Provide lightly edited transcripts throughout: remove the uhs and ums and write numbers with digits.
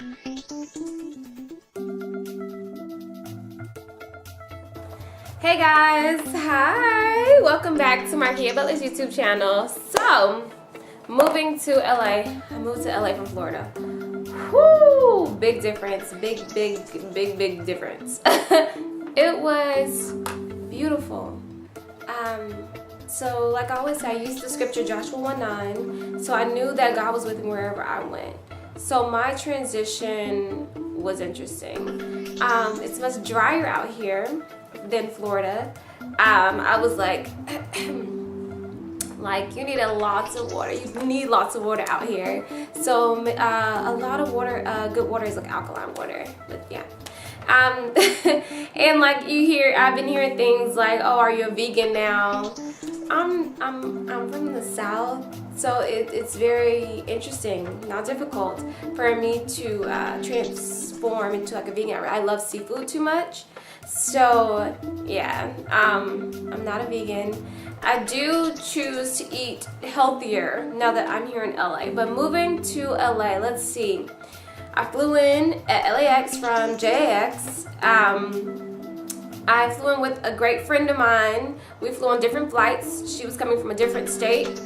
Hey guys, hi! Welcome back to Markia Butler's YouTube channel. So, moving to LA. I moved to LA from Florida. Whoo! Big difference. Big difference. It was beautiful. So like I always say, I used the scripture Joshua 1:9. So I knew that God was with me wherever I went. So my transition was interesting. It's much drier out here than Florida. I was like, you need lots of water. You need lots of water out here. So a lot of water, good water is like alkaline water. But yeah. And like I've been hearing things like, oh, are you a vegan now? I'm from the South, so it's very interesting, not difficult for me to transform into like a vegan. I love seafood too much, so yeah, I'm not a vegan. I do choose to eat healthier now that I'm here in LA, but moving to LA, let's see. I flew in at LAX from JAX. I flew in with a great friend of mine. We flew on different flights. She was coming from a different state.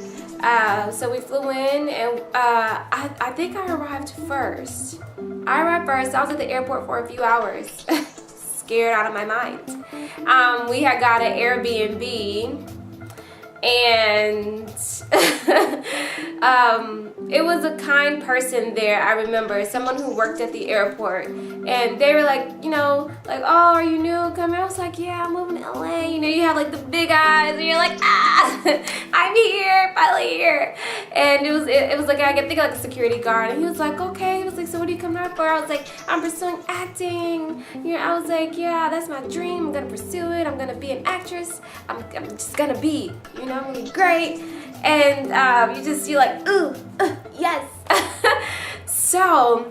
So we flew in, and I think I arrived first. I was at the airport for a few hours. Scared out of my mind. We had got an Airbnb, and it was a kind person there. I remember someone who worked at the airport, and they were like, oh, are you new? Come here. I was like, yeah, I'm moving to LA. You have like the big eyes, and you're like, I'm here, finally here. And it was like, I could think of like a security guard, and he was like, okay. He was like, so what are you coming out for? I was like, I'm pursuing acting. I was like, yeah, that's my dream. I'm gonna pursue it. I'm gonna be an actress. I'm just gonna be, I'm gonna be great. And you're like, ooh, yes. So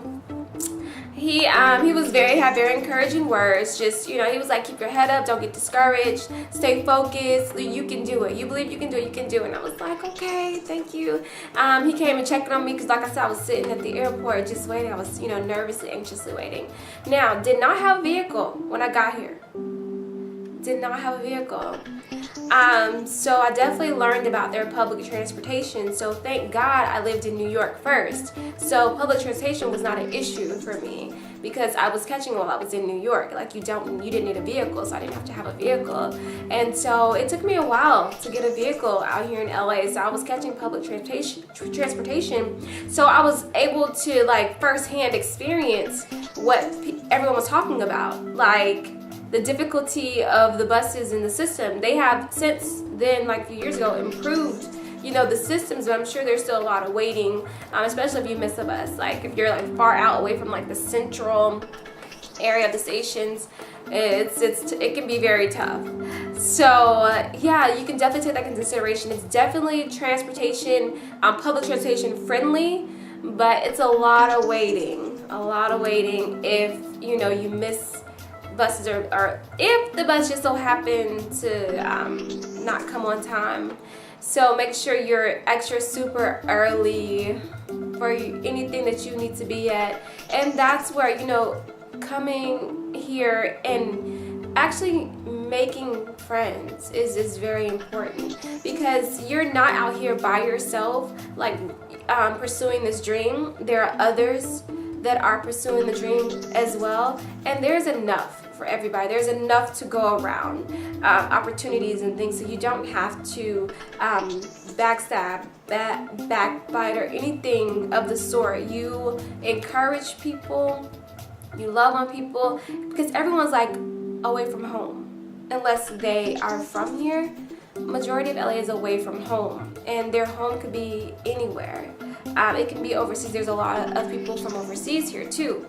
he was had very encouraging words. Just, he was like, keep your head up, don't get discouraged, stay focused, you can do it. You believe you can do it, you can do it. And I was like, okay, thank you. He came and checked on me because, like I said, I was sitting at the airport just waiting. I was, nervously, anxiously waiting. Now, did not have a vehicle when I got here. Did not have a vehicle. So I definitely learned about their public transportation. So thank God I lived in New York first. So public transportation was not an issue for me because I was catching while I was in New York. Like you didn't need a vehicle, so I didn't have to have a vehicle. And so it took me a while to get a vehicle out here in LA. So I was catching public transportation. So I was able to like firsthand experience what everyone was talking about. Like the difficulty of the buses in the system. They have since then, like a few years ago, improved, the systems, but I'm sure there's still a lot of waiting, especially if you miss a bus. Like if you're like far out away from like the central area of the stations, it can be very tough. So yeah, you can definitely take that into consideration. It's definitely public transportation friendly, but it's a lot of waiting. If you miss buses or if the bus just so happened to not come on time. So make sure you're extra super early for anything that you need to be at. And that's where coming here and actually making friends is very important, because you're not out here by yourself like pursuing this dream. There are others that are pursuing the dream as well, and there's enough for everybody. There's enough to go around, opportunities and things, so you don't have to backstab, backbite, or anything of the sort. You encourage people, you love on people, because everyone's like away from home, unless they are from here. Majority of LA is away from home, and their home could be anywhere. It can be overseas. There's a lot of people from overseas here too,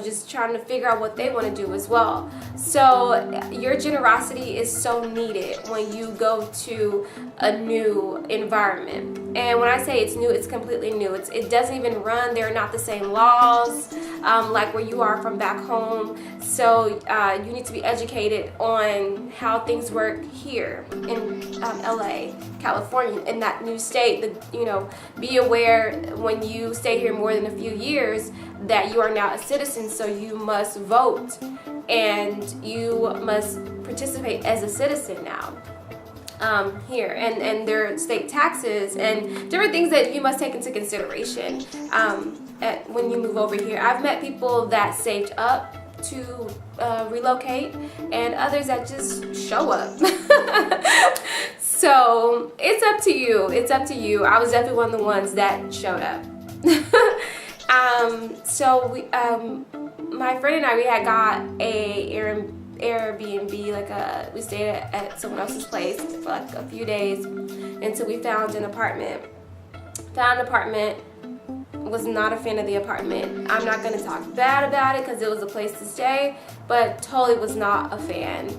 just trying to figure out what they want to do as well. So your generosity is so needed when you go to a new environment. And when I say it's new, it's completely new. It doesn't even run. They're not the same laws like where you are from back home. So you need to be educated on how things work here in LA, California, in that new state. Be aware when you stay here more than a few years, that you are now a citizen, so you must vote and you must participate as a citizen now. Here, and there are state taxes and different things that you must take into consideration when you move over here. I've met people that saved up to relocate, and others that just show up. So it's up to you. It's up to you. I was definitely one of the ones that showed up. So we, my friend and I, we had got a Airbnb, like we stayed at someone else's place for like a few days until we found an apartment. Was not a fan of the apartment. I'm not gonna talk bad about it because it was a place to stay, but totally was not a fan.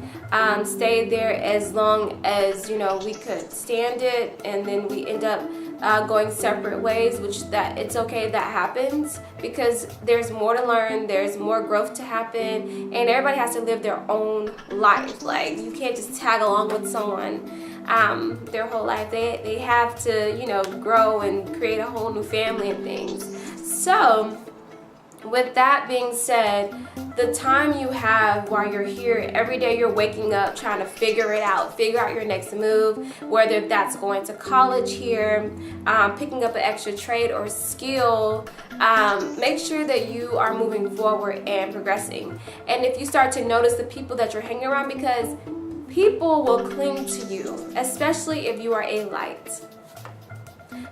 Stayed there as long as, you know, we could stand it, and then we end up going separate ways, which that it's okay, that happens, because there's more to learn, there's more growth to happen, and everybody has to live their own life. Like, you can't just tag along with someone their whole life. They have to, you know, grow and create a whole new family and things. So with that being said, the time you have while you're here, every day you're waking up trying to figure out your next move, whether that's going to college here, picking up an extra trade or skill. Make sure that you are moving forward and progressing. And if you start to notice the people that you're hanging around, because people will cling to you, especially if you are a light.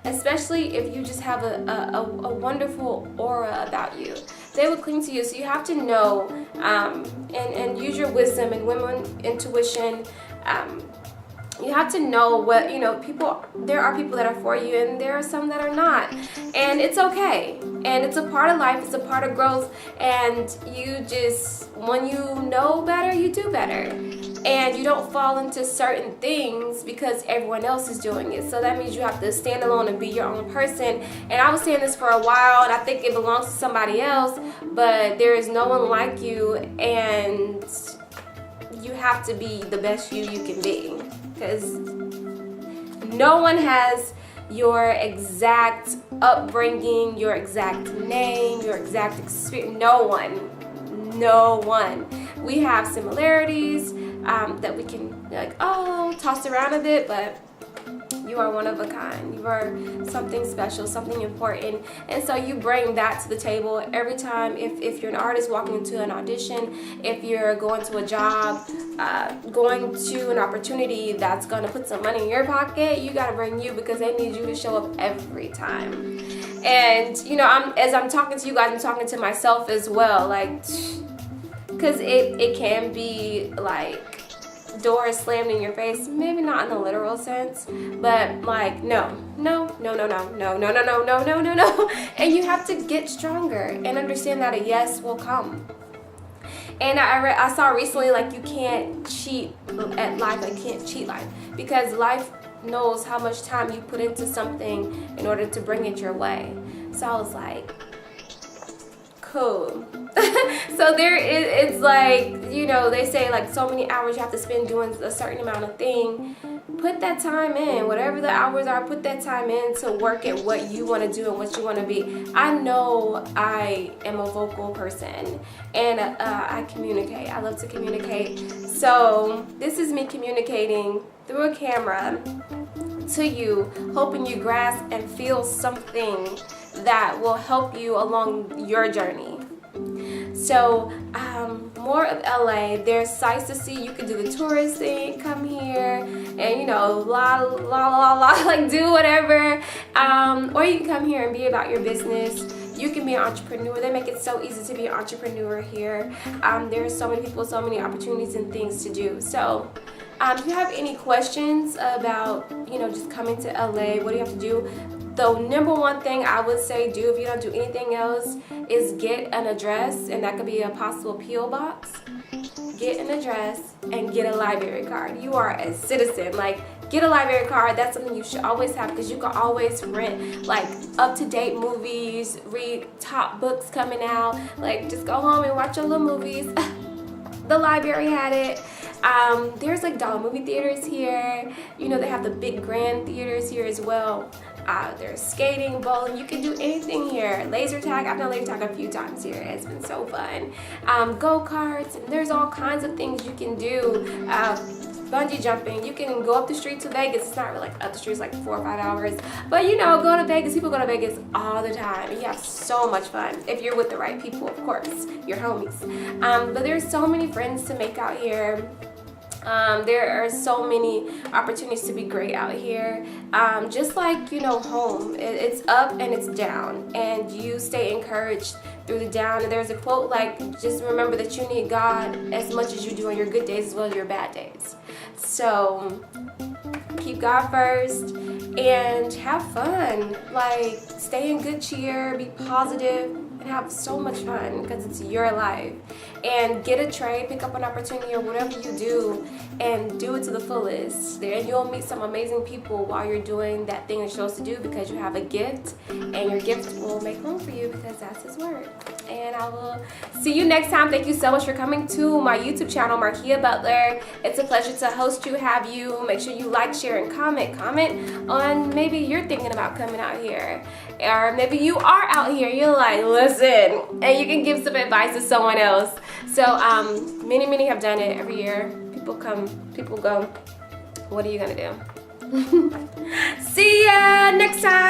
Especially if you just have a wonderful aura about you. They will cling to you. So you have to know and use your wisdom and women intuition. You have to know what, you know, there are people that are for you and there are some that are not. And it's okay. And it's a part of life, it's a part of growth. And you just, when you know better, you do better. And you don't fall into certain things because everyone else is doing it. So that means you have to stand alone and be your own person. And I was saying this for a while, and I think it belongs to somebody else, but there is no one like you, and you have to be the best you can be. Because no one has your exact upbringing, your exact name, your exact experience. No one. We have similarities that we can, like, toss around a bit, but you are one of a kind. You are something special, something important. And so you bring that to the table every time. If you're an artist walking into an audition, if you're going to a job, going to an opportunity that's going to put some money in your pocket, you got to bring you, because they need you to show up every time. And, you know, as I'm talking to you guys, I'm talking to myself as well. Like, because it can be like doors slammed in your face, maybe not in the literal sense, but like no, and you have to get stronger and understand that a yes will come. And I saw recently, like, you can't cheat at life, like, you can't cheat life, because life knows how much time you put into something in order to bring it your way. So I was like, cool. So it's like, you know, they say like so many hours you have to spend doing a certain amount of thing. Put that time in, whatever the hours are, put that time in to work at what you want to do and what you want to be. I know I am a vocal person, and I communicate. I love to communicate. So this is me communicating through a camera to you, hoping you grasp and feel something that will help you along your journey. So more of LA, there's sights to see. You can do the tourist thing, come here and, you know, like do whatever, or you can come here and be about your business. You can be an entrepreneur. They make it so easy to be an entrepreneur here. There are so many people, so many opportunities and things to do. So if you have any questions about, you know, just coming to LA, what do you have to do? The number one thing I would say do, if you don't do anything else, is get an address, and that could be a possible P.O. box. Get an address and get a library card. You are a citizen. Like, get a library card. That's something you should always have, because you can always rent like up-to-date movies, read top books coming out. Like, just go home and watch your little movies. The library had it. There's like dollar movie theaters here. You know, they have the big grand theaters here as well. There's skating, bowling. You can do anything here. Laser tag. I've done laser tag a few times here. It's been so fun. Go-karts, and there's all kinds of things you can do. Bungee jumping. You can go up the street to Vegas. It's not really like up the street, it's like 4 or 5 hours. But you know, go to Vegas. People go to Vegas all the time. And you have so much fun if you're with the right people, of course, your homies. But there's so many friends to make out here. There are so many opportunities to be great out here. Just like, you know, home. It's up and it's down. And you stay encouraged through the down. And there's a quote like, just remember that you need God as much as you do on your good days as well as your bad days. So keep God first and have fun. Like, stay in good cheer, be positive, and have so much fun because it's your life. And get a trade, pick up an opportunity or whatever you do, and do it to the fullest. Then you'll meet some amazing people while you're doing that thing you're supposed to do because you have a gift, and your gift will make room for you because that's His word. And I will see you next time. Thank you so much for coming to my YouTube channel, Markia Butler. It's a pleasure to host you, have you. Make sure you like, share, and comment. Comment on maybe you're thinking about coming out here. Or maybe you are out here, you're like, listen, and you can give some advice to someone else. So many have done it every year. People come, people go. What are you gonna do? See ya next time.